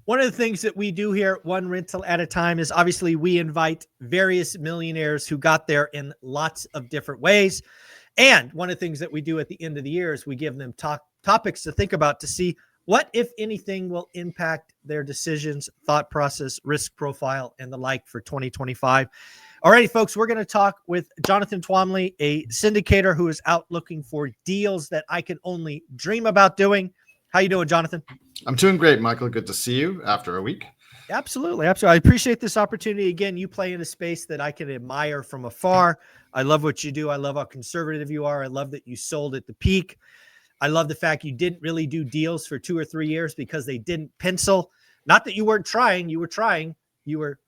One of the things that we do here at One Rental at a Time is obviously we invite various millionaires who got there in lots of different ways. And one of the things that we do at the end of the year is we give them topics to think about to see what, if anything, will impact their decisions, thought process, risk profile, and the like for 2025. All right, folks, we're going to talk with Jonathan Twomley, a syndicator who is out looking for deals that I can only dream about doing. How you doing, Jonathan? I'm doing great, Michael. Good to see you after a week. Absolutely. Absolutely. I appreciate this opportunity. Again, you play in a space that I can admire from afar. I love what you do. I love how conservative you are. I love that you sold at the peak. I love the fact you didn't really do deals for 2 or 3 years because they didn't pencil. Not that you weren't trying. You were trying. You were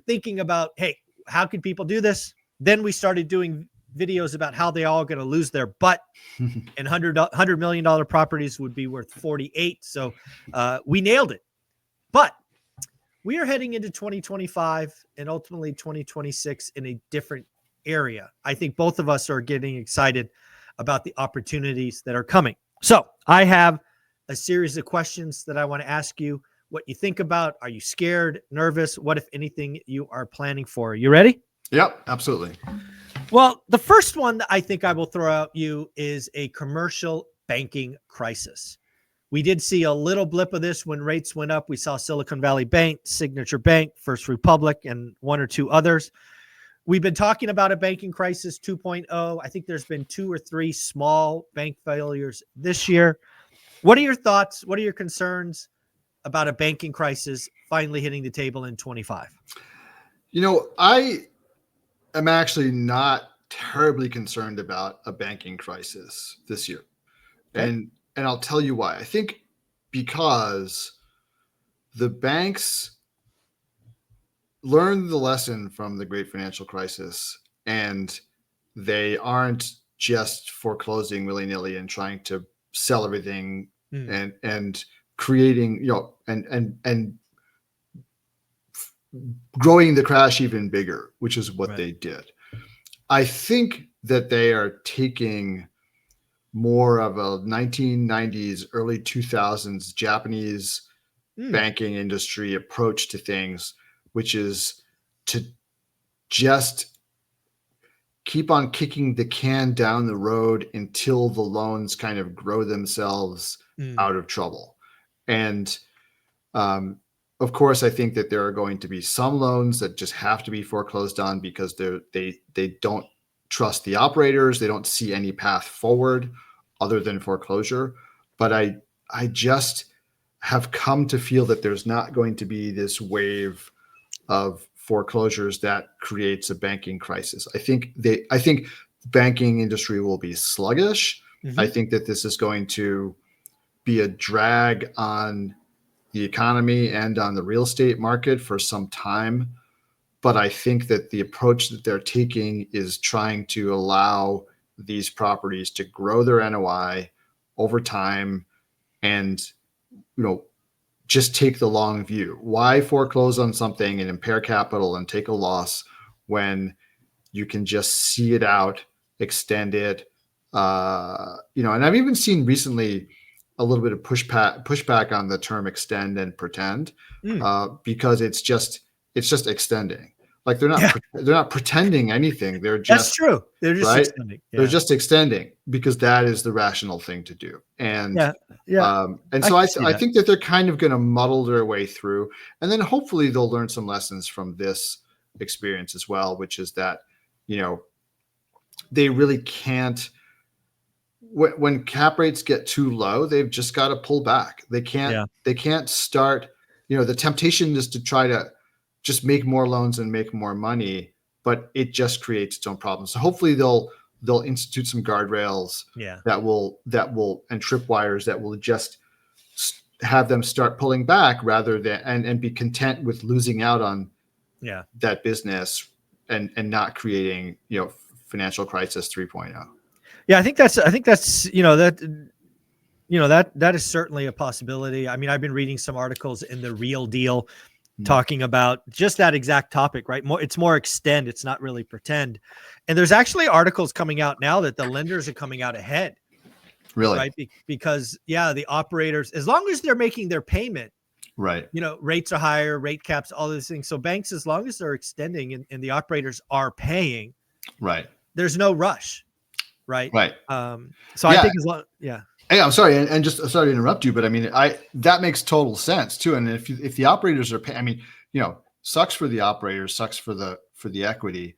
thinking about, hey, how can people do this? Then we started doing videos about how they all going to lose their butt and $100 million properties would be worth 48. So we nailed it. But we are heading into 2025 and ultimately 2026 in a different area. I think both of us are getting excited about the opportunities that are coming. So I have a series of questions that I want to ask you. What you think about? Are you scared, nervous? What, if anything, you are planning for? You ready? Yep, absolutely. Well, the first one that I think I will throw out you is a commercial banking crisis. We did see a little blip of this when rates went up. We saw Silicon Valley Bank, Signature Bank, First Republic, and one or two others. We've been talking about a banking crisis 2.0. I think there's been 2 or 3 small bank failures this year. What are your thoughts? What are your concerns about a banking crisis finally hitting the table in 25? I am actually not terribly concerned about a banking crisis this year. Okay. And I'll tell you why. I think because the banks learned the lesson from the great financial crisis, and they aren't just foreclosing willy-nilly and trying to sell everything and creating, and growing the crash even bigger, which is what they did. I think that they are taking more of a 1990s, early 2000s Japanese banking industry approach to things, which is to just keep on kicking the can down the road until the loans kind of grow themselves out of trouble. And of course, I think that there are going to be some loans that just have to be foreclosed on because they don't trust the operators. They don't see any path forward other than foreclosure. But I just have come to feel that there's not going to be this wave of foreclosures that creates a banking crisis. I think the banking industry will be sluggish. I think that this is going to be a drag on the economy and on the real estate market for some time. But I think that the approach that they're taking is trying to allow these properties to grow their NOI over time and, just take the long view. Why foreclose on something and impair capital and take a loss when you can just see it out, extend it? And I've even seen recently a little bit of pushback on the term extend and pretend because it's just extending. Like they're not pretending anything. They're just, that's true. They're just extending. Yeah. They're just extending because that is the rational thing to do. And so I think that they're kind of going to muddle their way through, and then hopefully they'll learn some lessons from this experience as well, which is that, they really can't. When cap rates get too low, they've just got to pull back. They can't start. The temptation is to try to just make more loans and make more money, but it just creates its own problems. So hopefully they'll institute some guardrails that will and tripwires that will just have them start pulling back rather than and be content with losing out on that business and not creating financial crisis 3.0. Yeah, I think that's that is certainly a possibility. I mean, I've been reading some articles in The Real Deal talking about just that exact topic, right? It's more extend. It's not really pretend. And there's actually articles coming out now that the lenders are coming out ahead. Really? Right? Because the operators, as long as they're making their payment, Right. Rates are higher, rate caps, all these things. So banks, as long as they're extending and the operators are paying, Right. there's no rush. Right. Right. So I think as long, yeah. Hey, I'm sorry, and just sorry to interrupt you, but I mean, that makes total sense too. And if the operators are paying, I mean, sucks for the operators, sucks for the equity,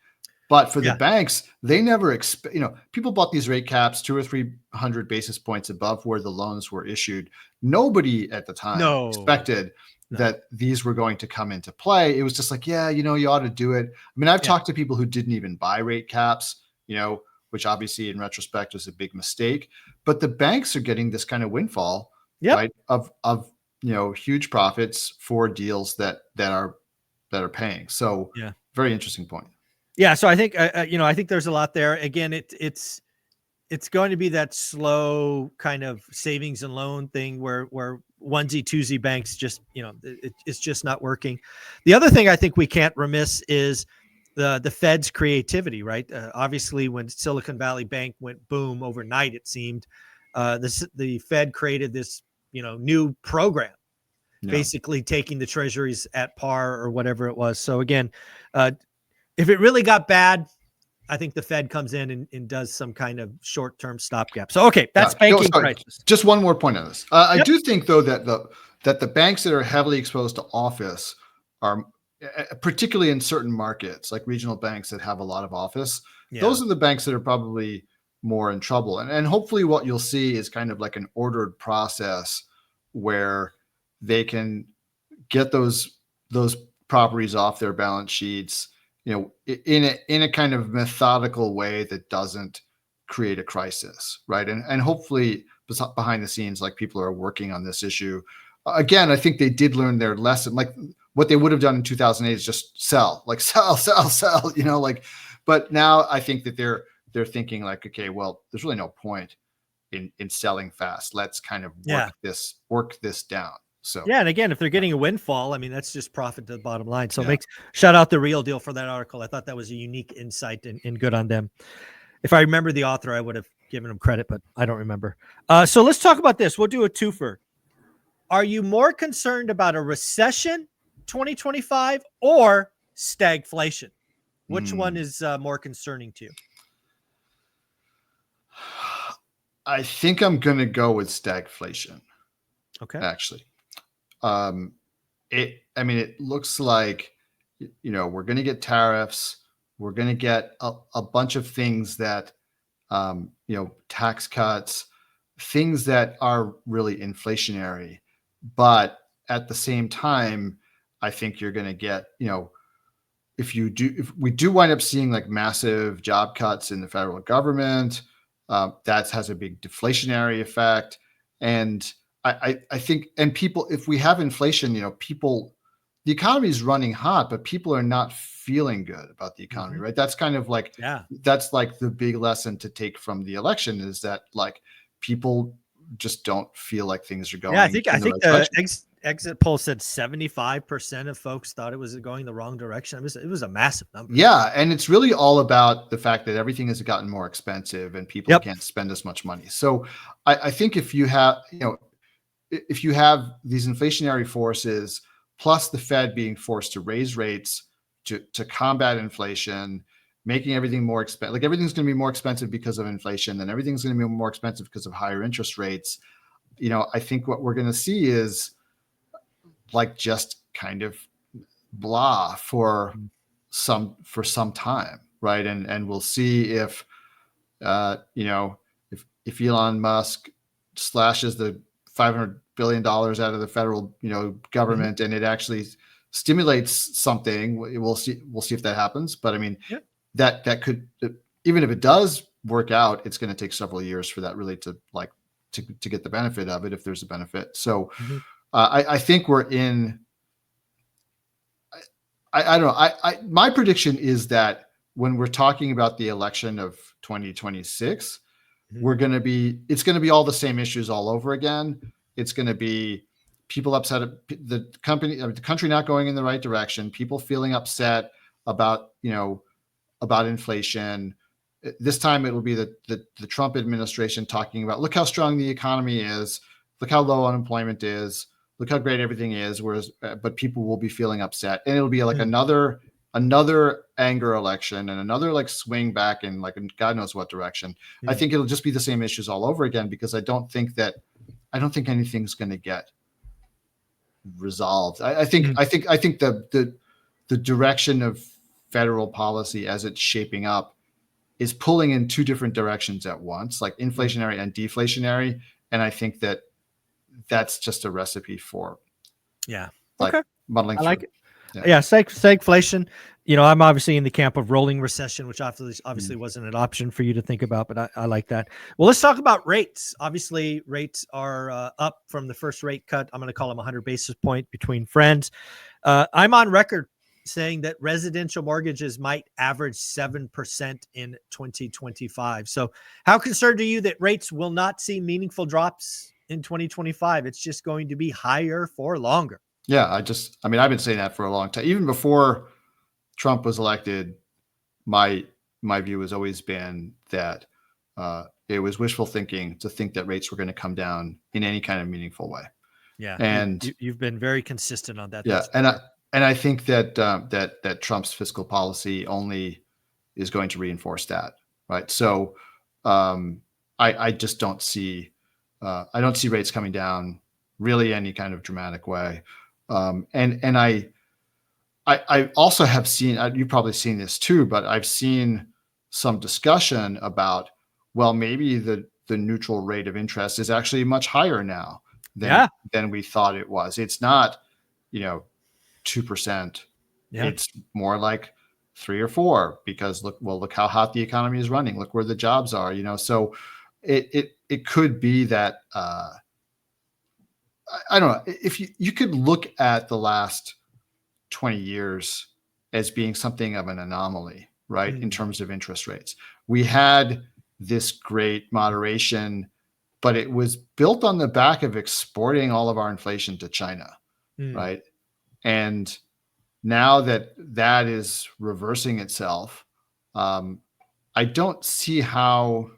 but for the banks, they never expect. People bought these rate caps 200 or 300 basis points above where the loans were issued. Nobody at the time expected that these were going to come into play. It was just like, yeah, you ought to do it. I mean, I've talked to people who didn't even buy rate caps, which obviously in retrospect was a big mistake. But the banks are getting this kind of windfall, right? Of huge profits for deals that are paying. So very interesting point. Yeah. So I think I think there's a lot there. Again, it's going to be that slow kind of savings and loan thing where onesie twosie banks just it's just not working. The other thing I think we can't remiss is the Fed's creativity, right? Obviously, when Silicon Valley Bank went boom overnight, it seemed the Fed created this new program, basically taking the treasuries at par or whatever it was. So again, if it really got bad, I think the Fed comes in and does some kind of short-term stopgap. So okay, that's banking crisis. Just one more point on this. I do think though that the banks that are heavily exposed to office are, particularly in certain markets, like regional banks that have a lot of office, those are the banks that are probably more in trouble. And hopefully what you'll see is kind of like an ordered process where they can get those properties off their balance sheets, in a kind of methodical way that doesn't create a crisis, right? And hopefully behind the scenes, like people are working on this issue. Again, I think they did learn their lesson. Like what they would have done in 2008 is just sell. But now I think that they're thinking like, okay, well, there's really no point in selling fast. Let's kind of work this down. So and again, if they're getting a windfall, I mean, that's just profit to the bottom line. So shout out The Real Deal for that article. I thought that was a unique insight and good on them. If I remember the author, I would have given him credit, but I don't remember. So let's talk about this. We'll do a twofer. Are you more concerned about a recession 2025 or stagflation? Which one is more concerning to you? I think I'm going to go with stagflation. Okay. Actually. It looks like, we're going to get tariffs. We're going to get a bunch of things that, tax cuts, things that are really inflationary. But at the same time, I think you're going to get, if we do wind up seeing like massive job cuts in the federal government, that has a big deflationary effect. And I think, and people, if we have inflation, the economy is running hot, but people are not feeling good about the economy, right? That's kind of like, that's like the big lesson to take from the election is that like people just don't feel like things are going. Yeah, I think the exit poll said 75% of folks thought it was going the wrong direction. It was a massive number. Yeah, and it's really all about the fact that everything has gotten more expensive and people can't spend as much money. So I think if you have, if you have these inflationary forces, plus the Fed being forced to raise rates to combat inflation, making everything more expensive, like everything's going to be more expensive because of inflation, and everything's going to be more expensive because of higher interest rates. I think what we're going to see is like just kind of blah for some time, right? And we'll see if if Elon Musk slashes the $500 billion out of the federal government and it actually stimulates something. We'll see if that happens. But I mean, that could, even if it does work out, it's going to take several years for that really to get the benefit of it, if there's a benefit. So I think we're in, I don't know. My prediction is that when we're talking about the election of 2026, it's going to be all the same issues all over again. It's going to be people upset at the country not going in the right direction, people feeling upset about, about inflation. This time it will be the Trump administration talking about, look how strong the economy is, look how low unemployment is, look how great everything is. Whereas, but people will be feeling upset, and it'll be like Mm. another anger election and another like swing back in like God knows what direction. I think it'll just be the same issues all over again, because I don't think anything's going to get resolved. I think the direction of federal policy as it's shaping up is pulling in two different directions at once, like inflationary and deflationary. And I think that's just a recipe for like muddling I through. like it. Yeah, stagflation. I'm obviously in the camp of rolling recession, which obviously wasn't an option for you to think about, but I like that. Well, let's talk about rates. Obviously, rates are up from the first rate cut. I'm going to call them 100 basis point between friends. I'm on record saying that residential mortgages might average 7% in 2025. So how concerned are you that rates will not see meaningful drops in 2025? It's just going to be higher for longer. Yeah, I've been saying that for a long time. Even before Trump was elected, my view has always been that it was wishful thinking to think that rates were going to come down in any kind of meaningful way. Yeah, and you've been very consistent on that. Yeah, I think that that Trump's fiscal policy only is going to reinforce that, right? So I just don't see rates coming down really any kind of dramatic way. And I also have seen, you've probably seen this too, but I've seen some discussion about, well, maybe the neutral rate of interest is actually much higher now than we thought it was. It's not, 2%. Yeah. It's more like 3 or 4, because look how hot the economy is running. Look where the jobs are, so it could be that, I don't know, if you could look at the last 20 years as being something of an anomaly, right? In terms of interest rates, we had this great moderation, but it was built on the back of exporting all of our inflation to China, right? And now that is reversing itself, I don't see how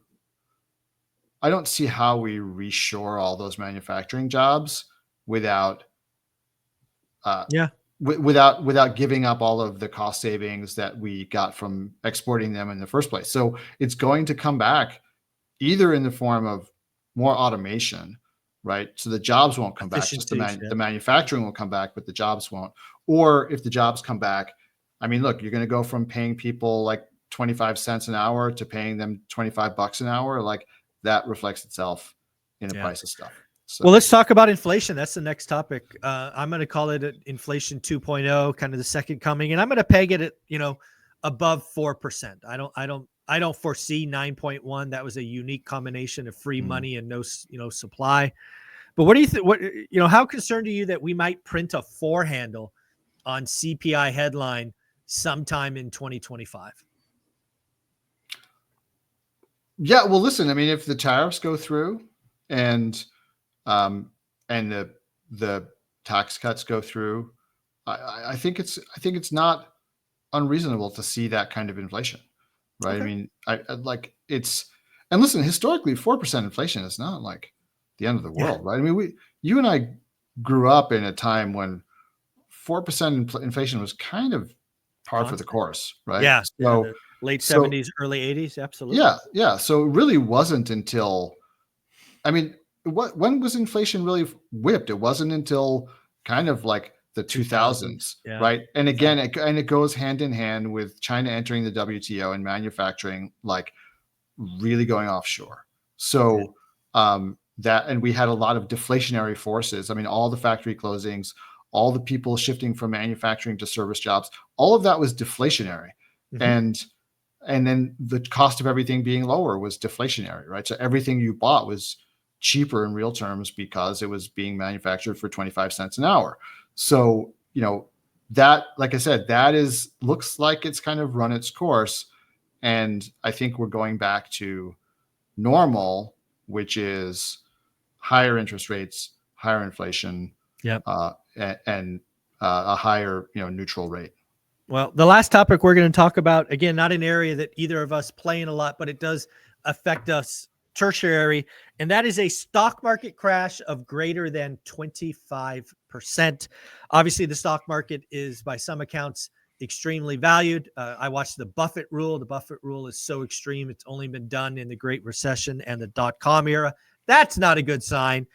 we reshore all those manufacturing jobs without giving up all of the cost savings that we got from exporting them in the first place. So it's going to come back either in the form of more automation, right? So the jobs won't come back, just the manufacturing will come back, but the jobs won't. Or if the jobs come back, I mean, look, you're going to go from paying people like 25 cents an hour to paying them $25 an hour. Like, that reflects itself in the price of stuff. So. Well, let's talk about inflation. That's the next topic. I'm going to call it inflation 2.0, kind of the second coming, and I'm going to peg it at above 4%. I don't foresee 9.1. That was a unique combination of free money and no supply. But what do you think? How concerned are you that we might print a 4 handle on CPI headline sometime in 2025? Yeah, well, listen, I mean, if the tariffs go through and the tax cuts go through, I think it's not unreasonable to see that kind of inflation, right? Okay. I mean, and listen, historically, 4% inflation is not like the end of the world, right? I mean, you and I grew up in a time when 4% inflation was kind of par for the course, right? Yeah. So the late 70s, early 80s, absolutely. Yeah. So it really wasn't until, I mean, when was inflation really whipped? It wasn't until kind of like the 2000s, right? And again, it goes hand in hand with China entering the WTO and manufacturing like really going offshore. So and we had a lot of deflationary forces. I mean, all the factory closings, all the people shifting from manufacturing to service jobs, all of that was deflationary. And then the cost of everything being lower was deflationary, right? So everything you bought was cheaper in real terms because it was being manufactured for 25 cents an hour. So, that, like I said, looks like it's kind of run its course. And I think we're going back to normal, which is higher interest rates, higher inflation, and a higher, neutral rate. Well, the last topic we're going to talk about, again, not an area that either of us play in a lot, but it does affect us tertiary, and that is a stock market crash of greater than 25%. Obviously, the stock market is, by some accounts, extremely valued. I watched the Buffett rule. The Buffett rule is so extreme. It's only been done in the Great Recession and the dot-com era. That's not a good sign.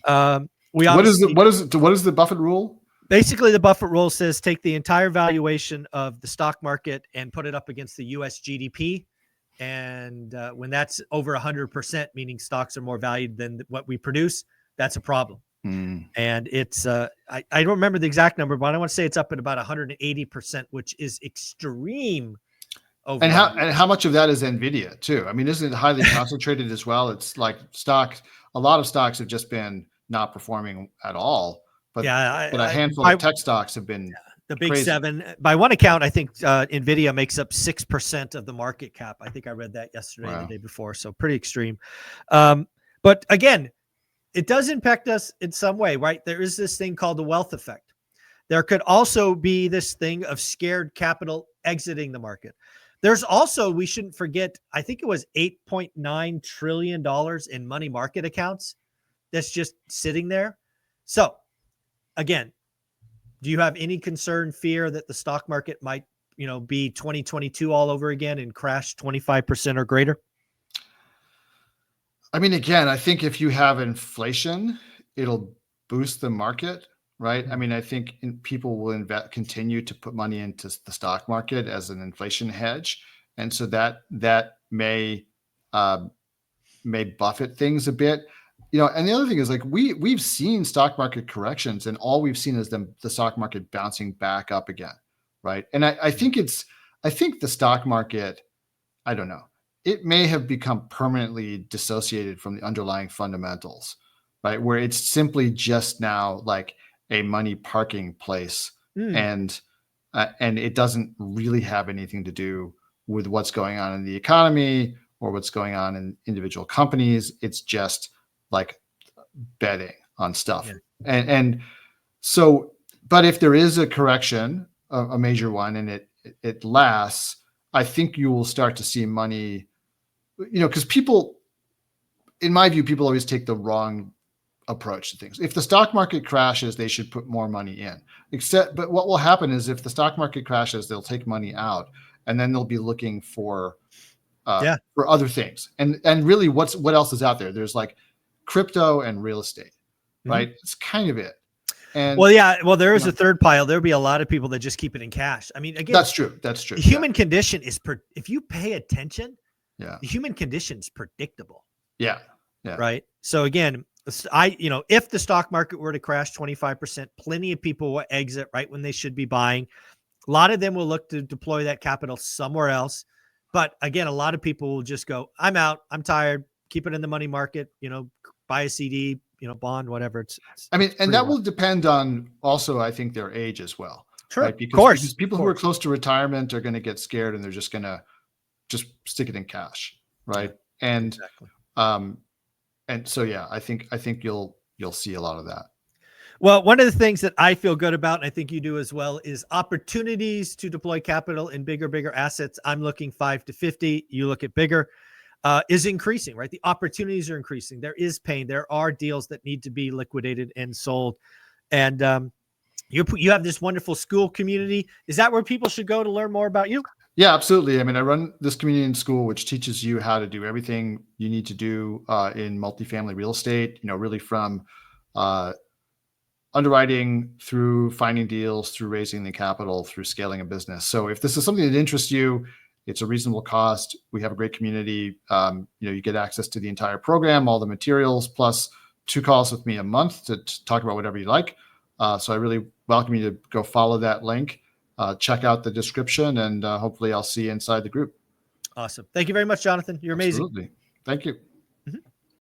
What is the Buffett rule? Basically, the Buffett rule says take the entire valuation of the stock market and put it up against the U.S. GDP. And when that's over 100%, meaning stocks are more valued than what we produce, that's a problem. And it's I don't remember the exact number, but I want to say it's up at about 180%, which is extreme. And how much of that is NVIDIA too? I mean, isn't it highly concentrated as well? It's like a lot of stocks have just been not performing at all. But, but a handful of tech stocks have been the big crazy. seven. By one account, I think NVIDIA makes up 6% of the market cap. I think I read that yesterday or the day before. So pretty extreme. But again, it does impact us in some way, right? There is this thing called the wealth effect. There could also be this thing of scared capital exiting the market. There's also, we shouldn't forget, I think it was $8.9 trillion in money market accounts that's just sitting there. So again, do you have any concern, fear that the stock market might, be 2022 all over again and crash 25% or greater? I mean, again, I think if you have inflation, it'll boost the market, right? I mean, I think people will continue to put money into the stock market as an inflation hedge, and so that may buffet things a bit. And the other thing is, like, we've seen stock market corrections, and all we've seen is the stock market bouncing back up again, right? And I think the stock market, I don't know, it may have become permanently dissociated from the underlying fundamentals, right? Where it's simply just now like a money parking place, and it doesn't really have anything to do with what's going on in the economy or what's going on in individual companies. It's just like betting on stuff. Yeah. And so, but if there is a correction, a major one, and it lasts, I think you will start to see money, because people, in my view, people always take the wrong approach to things. If the stock market crashes, they should put more money in. But what will happen is, if the stock market crashes, they'll take money out, and then they'll be looking for other things. And really, what else is out there? There's like crypto and real estate, right? It's kind of it. And there is a third pile. There'll be a lot of people that just keep it in cash. I mean, again, that's true. The human condition is if you pay attention, the human condition is predictable. Yeah. Right. So again, if the stock market were to crash 25%, plenty of people will exit right when they should be buying. A lot of them will look to deploy that capital somewhere else. But again, a lot of people will just go, I'm out, I'm tired, keep it in the money market, buy a CD, bond, whatever. And that will depend on also, I think, their age as well. Sure. Right? Because people who are close to retirement are going to get scared, and they're just going to stick it in cash. Right. And, and so, I think you'll see a lot of that. Well, one of the things that I feel good about, and I think you do as well, is opportunities to deploy capital in bigger assets. I'm looking 5 to 50. You look at bigger, is increasing, right? The opportunities are increasing. There is pain. There are deals that need to be liquidated and sold. And you have this wonderful school community. Is that where people should go to learn more about you? Yeah, absolutely. I mean, I run this community in school, which teaches you how to do everything you need to do in multifamily real estate, really from underwriting through finding deals, through raising the capital, through scaling a business. So if this is something that interests you, it's a reasonable cost. We have a great community. You get access to the entire program, all the materials, plus 2 calls with me a month to talk about whatever you like. So I really welcome you to go follow that link, check out the description, and hopefully I'll see you inside the group. Awesome. Thank you very much, Jonathan. You're amazing. Absolutely. Thank you.